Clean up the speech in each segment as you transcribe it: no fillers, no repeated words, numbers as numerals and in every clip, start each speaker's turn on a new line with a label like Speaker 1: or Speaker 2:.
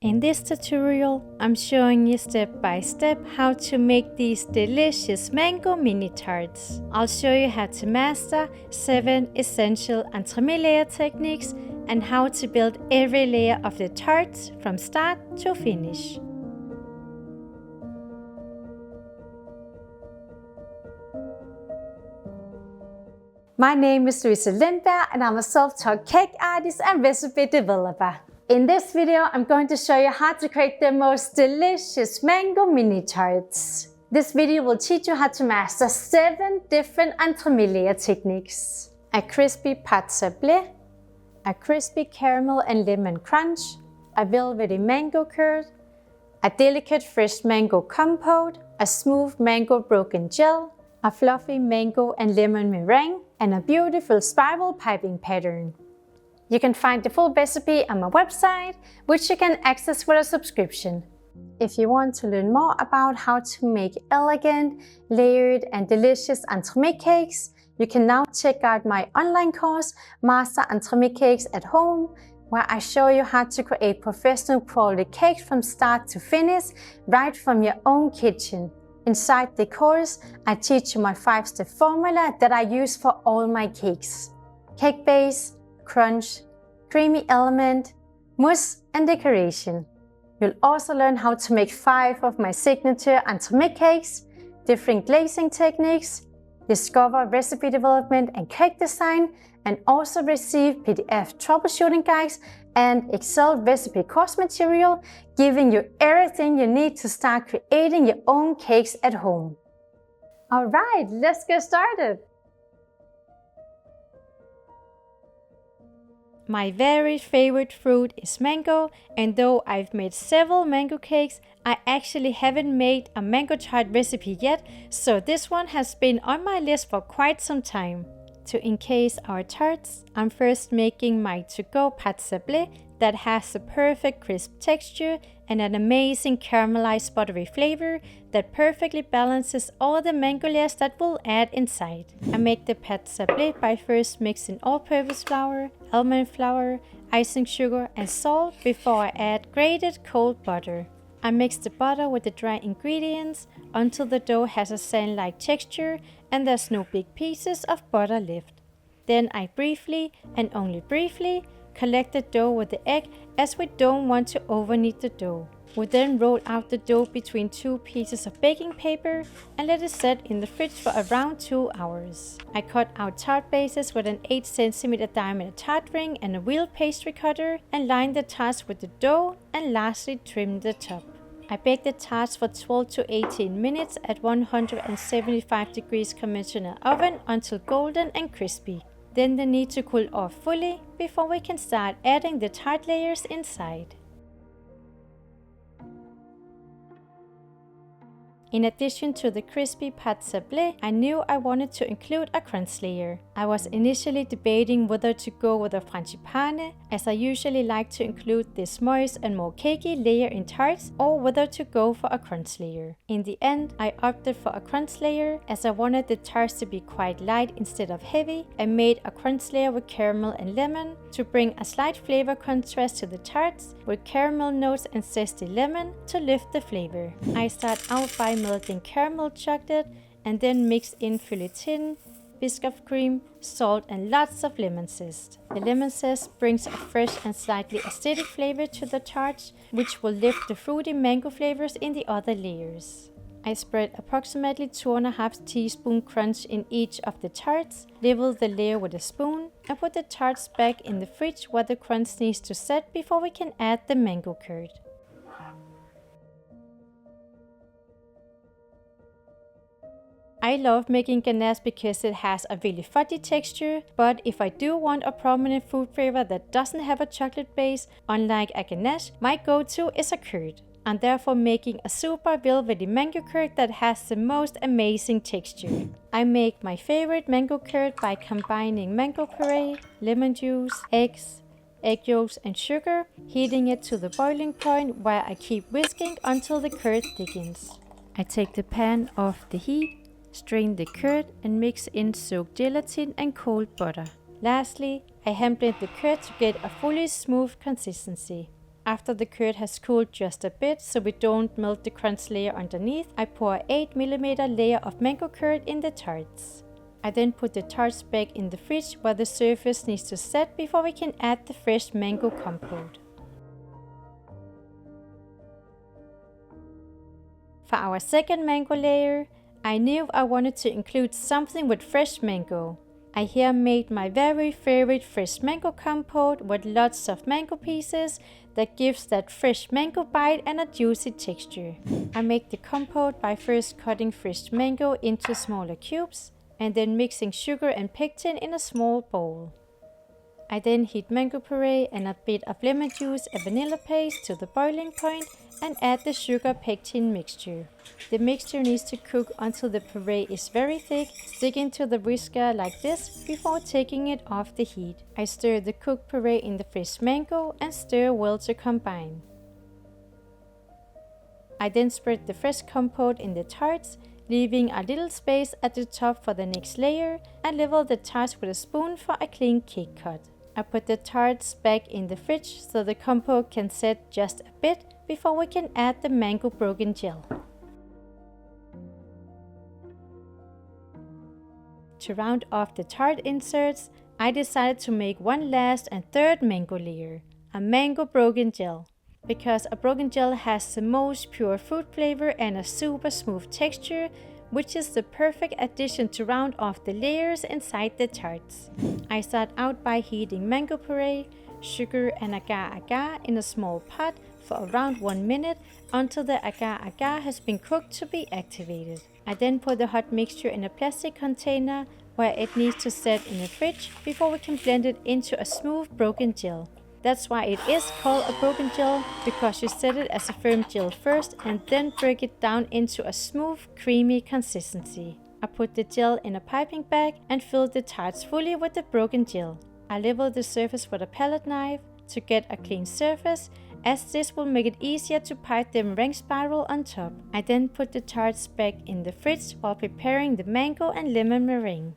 Speaker 1: In this tutorial, I'm showing you step by step how to make these delicious mango mini tarts. I'll show you how to master 7 essential entremet layer techniques and how to build every layer of the tarts from start to finish. My name is Louise Lindberg and I'm a self-taught cake artist and recipe developer. In this video, I'm going to show you how to create the most delicious mango mini tarts. This video will teach you how to master 7 different entremet layer techniques. A crispy pâte sablée, a crispy caramel and lemon crunch, a velvety mango curd, a delicate fresh mango compote, a smooth mango broken gel, a fluffy mango and lemon meringue, and a beautiful spiral piping pattern. You can find the full recipe on my website, which you can access with a subscription. If you want to learn more about how to make elegant, layered and delicious entremet cakes, you can now check out my online course, Master Entremet Cakes at Home, where I show you how to create professional quality cakes from start to finish, right from your own kitchen. Inside the course, I teach you my 5-step formula that I use for all my cakes. Cake base, crunch, creamy element, mousse and decoration. You'll also learn how to make 5 of my signature entremet cakes, different glazing techniques, discover recipe development and cake design, and also receive PDF troubleshooting guides and Excel recipe course material, giving you everything you need to start creating your own cakes at home. Alright, let's get started! My very favorite fruit is mango, and though I've made several mango cakes, I actually haven't made a mango tart recipe yet, so this one has been on my list for quite some time. To encase our tarts, I'm first making my to-go pâte sablée that has a perfect crisp texture and an amazing caramelized buttery flavor that perfectly balances all the mango layers that we'll add inside. I make the pâte sablée by first mixing all-purpose flour, almond flour, icing sugar and salt before I add grated cold butter. I mix the butter with the dry ingredients until the dough has a sand-like texture and there's no big pieces of butter left. Then I briefly, and only briefly, collect the dough with the egg as we don't want to over-knead the dough. We then roll out the dough between 2 pieces of baking paper and let it set in the fridge for around 2 hours. I cut out tart bases with an 8 cm diameter tart ring and a wheel pastry cutter and line the tarts with the dough and lastly trim the top. I bake the tarts for 12 to 18 minutes at 175 degrees conventional oven until golden and crispy. Then they need to cool off fully before we can start adding the tart layers inside. In addition to the crispy pâte sablée, I knew I wanted to include a crunch layer. I was initially debating whether to go with a frangipane, as I usually like to include this moist and more cakey layer in tarts, or whether to go for a crunch layer. In the end, I opted for a crunch layer as I wanted the tarts to be quite light instead of heavy. I made a crunch layer with caramel and lemon to bring a slight flavor contrast to the tarts, with caramel notes and zesty lemon to lift the flavor. I start out by melting caramel chocolate and then mix in feuilletine, Biscoff cream, salt and lots of lemon zest. The lemon zest brings a fresh and slightly acidic flavor to the tarts, which will lift the fruity mango flavors in the other layers. I spread approximately 2½ teaspoon crunch in each of the tarts, level the layer with a spoon, and put the tarts back in the fridge where the crunch needs to set before we can add the mango curd. I love making ganache because it has a really fudgy texture, but if I do want a prominent fruit flavor that doesn't have a chocolate base, unlike a ganache, my go-to is a curd. I'm therefore making a super velvety mango curd that has the most amazing texture. I make my favorite mango curd by combining mango puree, lemon juice, eggs, egg yolks and sugar, heating it to the boiling point where I keep whisking until the curd thickens. I take the pan off the heat, strain the curd and mix in soaked gelatin and cold butter. Lastly, I hand blend the curd to get a fully smooth consistency. After the curd has cooled just a bit so we don't melt the crunch layer underneath, I pour an 8mm layer of mango curd in the tarts. I then put the tarts back in the fridge where the surface needs to set before we can add the fresh mango compote. For our second mango layer, I knew I wanted to include something with fresh mango. I here made my very favorite fresh mango compote with lots of mango pieces that gives that fresh mango bite and a juicy texture. I make the compote by first cutting fresh mango into smaller cubes and then mixing sugar and pectin in a small bowl. I then heat mango puree and a bit of lemon juice and vanilla paste to the boiling point and add the sugar pectin mixture. The mixture needs to cook until the puree is very thick, sticking to the whisker like this before taking it off the heat. I stir the cooked puree in the fresh mango and stir well to combine. I then spread the fresh compote in the tarts, leaving a little space at the top for the next layer, and level the tarts with a spoon for a clean cake cut. I put the tarts back in the fridge so the compote can set just a bit before we can add the mango broken gel. To round off the tart inserts, I decided to make one last and third mango layer, a mango broken gel. Because a broken gel has the most pure fruit flavor and a super smooth texture, which is the perfect addition to round off the layers inside the tarts. I start out by heating mango puree, sugar and agar-agar in a small pot for around 1 minute until the agar-agar has been cooked to be activated. I then put the hot mixture in a plastic container where it needs to set in the fridge before we can blend it into a smooth broken gel. That's why it is called a broken gel, because you set it as a firm gel first and then break it down into a smooth, creamy consistency. I put the gel in a piping bag and fill the tarts fully with the broken gel. I level the surface with a palette knife to get a clean surface, as this will make it easier to pipe the meringue spiral on top. I then put the tarts back in the fridge while preparing the mango and lemon meringue.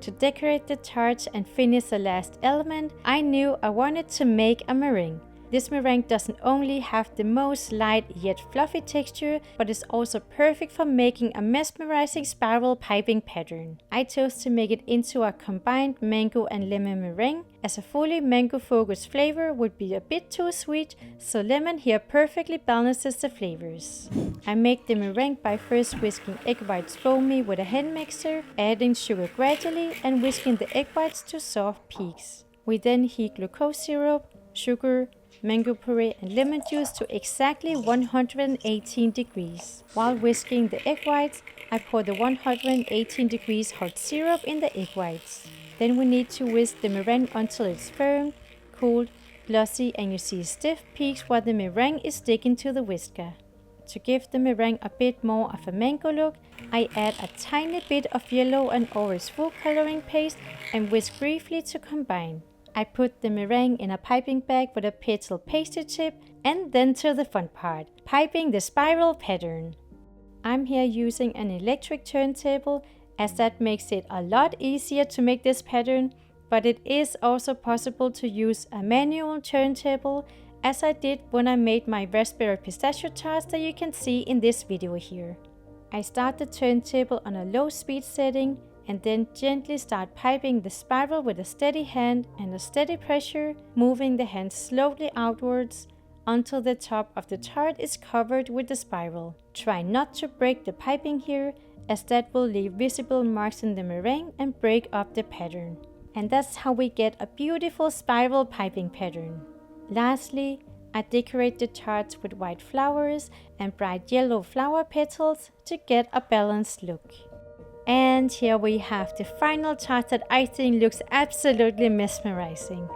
Speaker 1: To decorate the tarts and finish the last element, I knew I wanted to make a meringue. This meringue doesn't only have the most light yet fluffy texture, but is also perfect for making a mesmerizing spiral piping pattern. I chose to make it into a combined mango and lemon meringue, as a fully mango focused flavor would be a bit too sweet, so lemon here perfectly balances the flavors. I make the meringue by first whisking egg whites foamy with a hand mixer, adding sugar gradually and whisking the egg whites to soft peaks. We then heat glucose syrup, sugar, mango puree and lemon juice to exactly 118 degrees. While whisking the egg whites, I pour the 118 degrees hot syrup in the egg whites. Then we need to whisk the meringue until it's firm, cooled, glossy and you see stiff peaks where the meringue is sticking to the whisker. To give the meringue a bit more of a mango look, I add a tiny bit of yellow and orange food coloring paste and whisk briefly to combine. I put the meringue in a piping bag with a petal pastry tip, and then to the fun part, piping the spiral pattern. I'm here using an electric turntable, as that makes it a lot easier to make this pattern, but it is also possible to use a manual turntable, as I did when I made my raspberry pistachio tarts that you can see in this video here. I start the turntable on a low speed setting, and then gently start piping the spiral with a steady hand and a steady pressure, moving the hand slowly outwards until the top of the tart is covered with the spiral. Try not to break the piping here, as that will leave visible marks in the meringue and break up the pattern. And that's how we get a beautiful spiral piping pattern. Lastly, I decorate the tarts with white flowers and bright yellow flower petals to get a balanced look. And here we have the final tart that I think looks absolutely mesmerizing.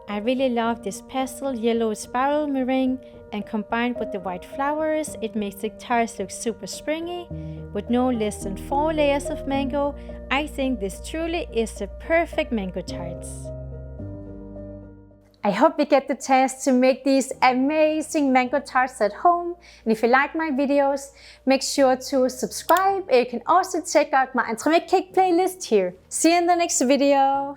Speaker 1: I really love this pastel yellow spiral meringue, and combined with the white flowers, it makes the tarts look super springy. With no less than 4 layers of mango, I think this truly is the perfect mango tarts. I hope you get the chance to make these amazing mango tarts at home. And if you like my videos, make sure to subscribe. And you can also check out my Entremet cake playlist here. See you in the next video.